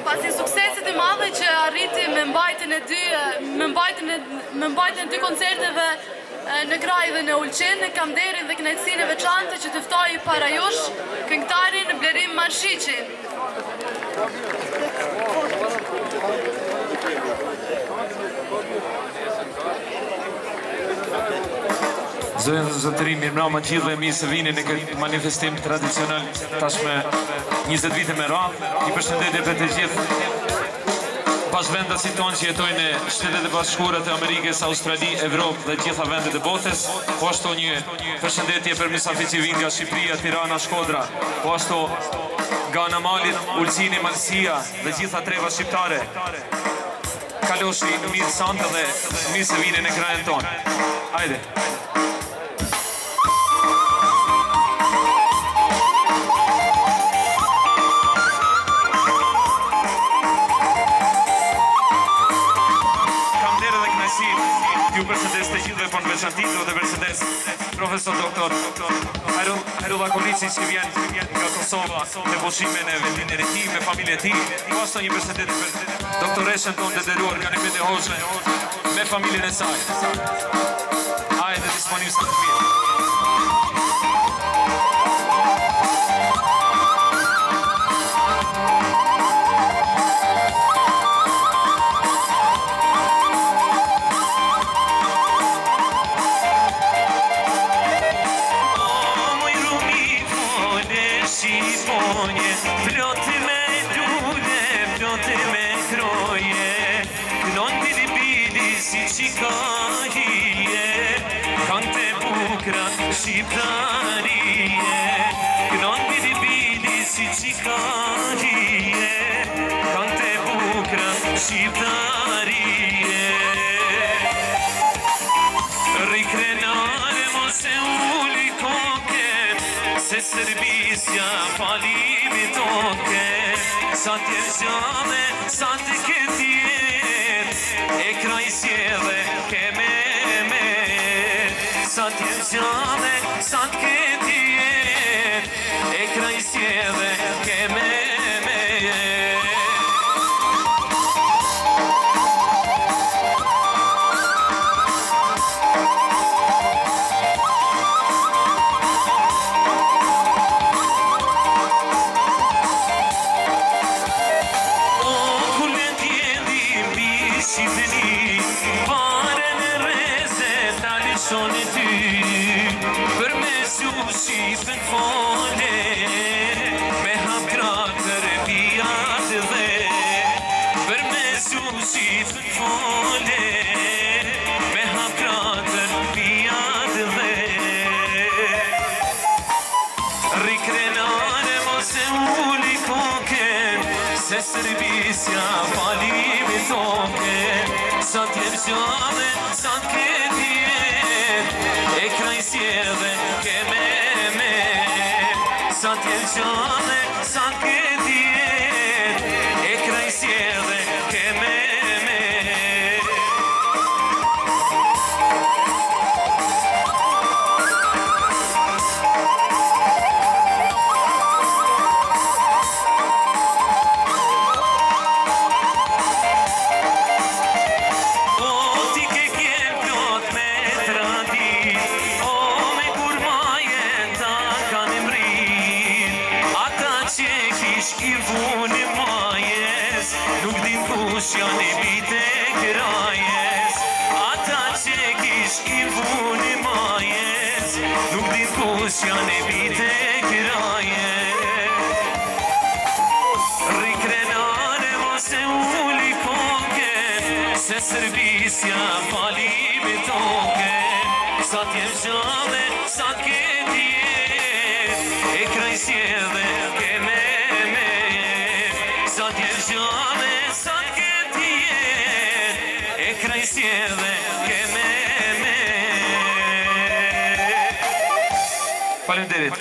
Pasi suksesit i madhe që arriti me mbajtjen e dy koncerteve në Graj dhe në Ulqen, kam derin dhe kënaqësinë e veçantë që të ftoj para jush këngëtarin Blerim Marshiqin. Zërin dhe zotërim, mirë mbrëma gjithë dhe mirë se vini në këtë manifestim tradicional tashme 20 vite me radhë. Një përshëndetje për të gjithë bashkëvendasit tonë që jetojnë në Shtetet e Bashkuara të Amerikës, Australi, Evropë dhe gjitha vendet e botës. Po ashtu një përshëndetje për mysafirët që vinë nga Shqipëria, Tirana, Shkodra. Po ashtu nga Anamalit, Ulqini, Malësia dhe gjitha treva shqiptare. Kaloshi, mirë santë dhe mirë se vini në krajën tonë. Hajde! Ju përshëndes të gjithëve për në veçantitë dhe përshëndes profesor doktor Harula Kolici që vjen nga Kosova me pushime në vendin e ti, me familje ti. Po ashtu një përshëndet për doktoreshën tonë të nderuar Ganimete Hoxhe me familjen e saj. Hajde disponim sa të mirë. Plotë me lule, plotë me kroje, kënon bili si qikahije, kante bukra shqiptarije, kënon bili si qikahije, kante bukra shqiptarije. Rikrenare mose uli koke, se Serbisja falimi toke, sa t'jergjame, sa të këtjet, e krajsjeve keme me, sa t'jergjame, sa të këtjet, e krajsjeve keme me. Për me su shqipën fole, me hap kratër e pijat dhe, për me su shqipën fole, me hap kratër pijat dhe. Rikrenare mose uli koke, se Serbisja falimi toke, sa t'jergjame, sa t'ketjet, e krajsjeve keme me, sa t'jergjame, sa t'ketjet, e krajsjeve keme me. I vuni majes, nuk din kush janë i bite krajes. Ata që kish i vuni majes, nuk din kush janë i bite krajes. Rikrenare mose uli koke, se Serbisja falimi toke, sa t'jergjame, sa t'ketjet, e krajsjeve keme. Sa t'jergjame, sa t'ketjet, e krajsjeve keme me. Faleminderit.